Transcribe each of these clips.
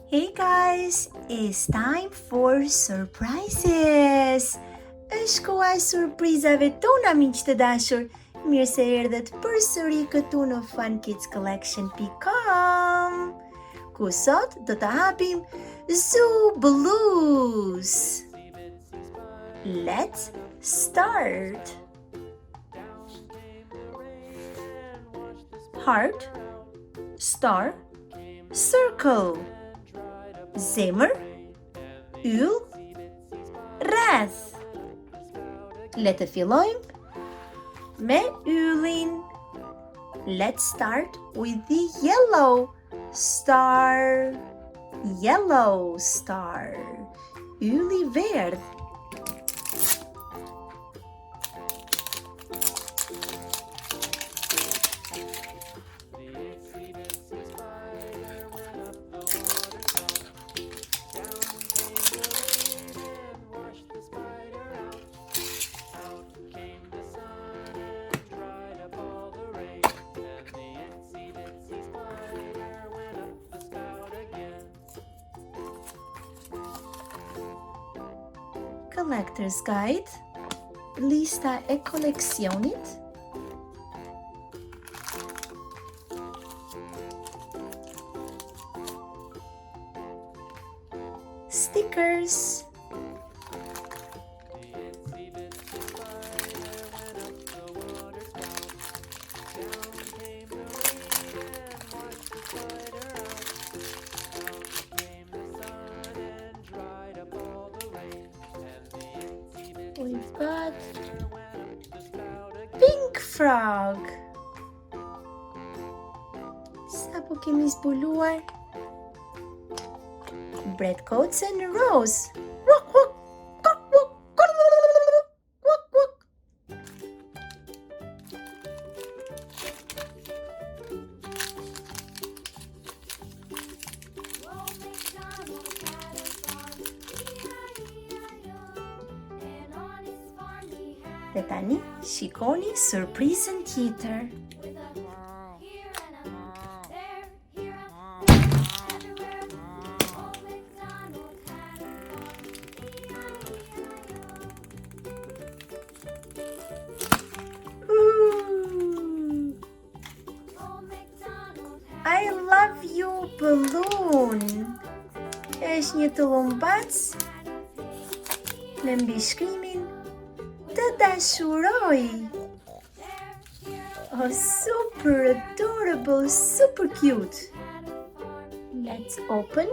Hey guys, it's time for surprises! Është koha e surprizave tona, miq të dashur. Mirë se erdhët përsëri këtu në funkidscollection.com, ku sot do të hapim ZooBalloos. Let's start! Heart, star, circle. Zemër, yll, rreth. Le të fillojmë me yllin. Let's start with the yellow star. Yellow star. Ylli verdh. Collector's Guide, lista e koleksionit. Stickers. We've got pink frog. Sa po kemi zbuluar? Bread coats and rose. Wak, wak, wak, wak, wak, wak, wak. Dhe tani, shikoni surprizën tjetër. I love you balloon. Është një tullumbace me mbishkrimin të dashuroj. Oh, super adorable, super cute. Let's open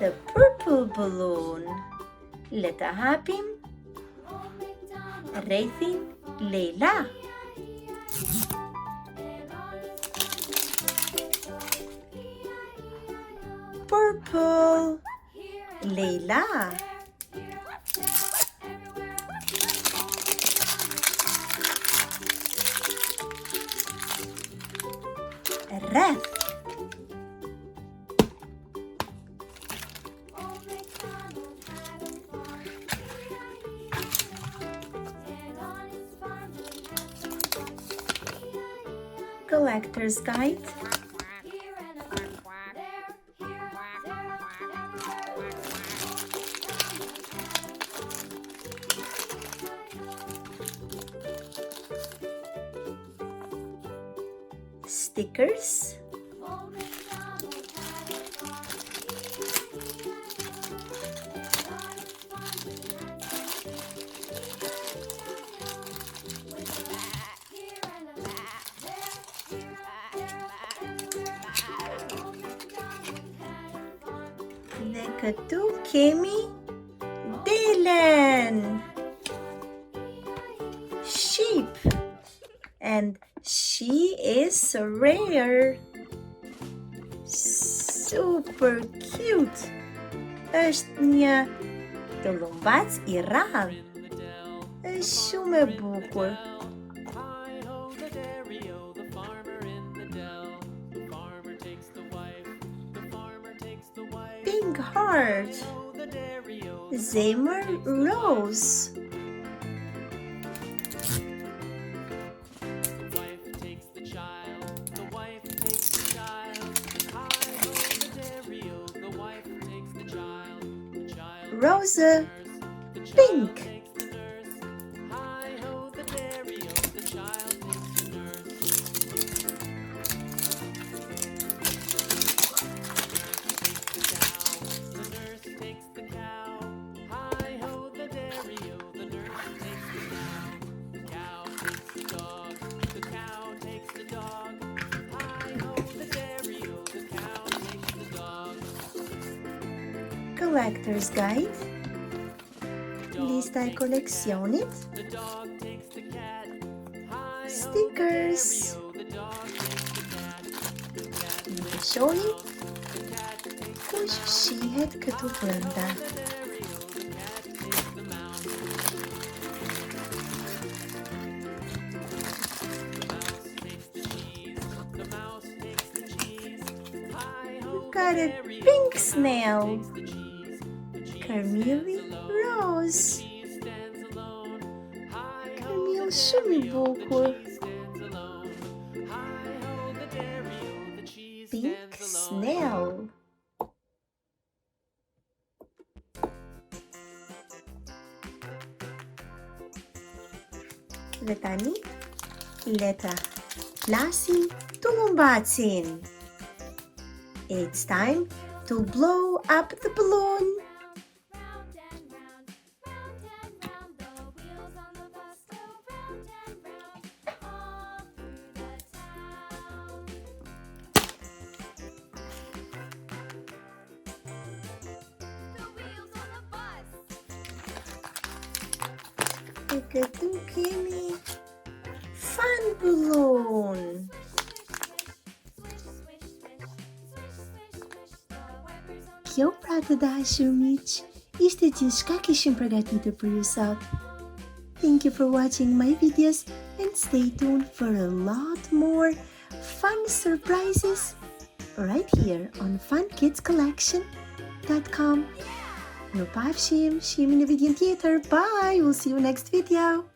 the purple balloon. Le të hapim rrethin Leila. Purple Leila. Rreth. Collector's Guide. Stickers. Dhe këtu kemi delen. Sheep. And she is rare. Super cute. Është një tullumbace I rrallë. Është shumë e bukur. Pink heart. Zemër rose. rose, pink. Collector's Guide, lista e kolleksionit, stickers, invitationi, kush shihet këtu brenda. We've got a pink snail. Carmeli Rose, Camille shume bukur, pink snail, dhe tani leta flasim Tullumbace. It's time to blow up the balloon. Ikatungkini fun balloon. Kjo pra të dashur miq, ishte gjithçka kishim përgatitur për ju sot. Thank you for watching my videos and stay tuned for a lot more fun surprises right here on funkidscollection.com. Në pafshim, shihemi në videon tjetër. Bye! We'll see you next video.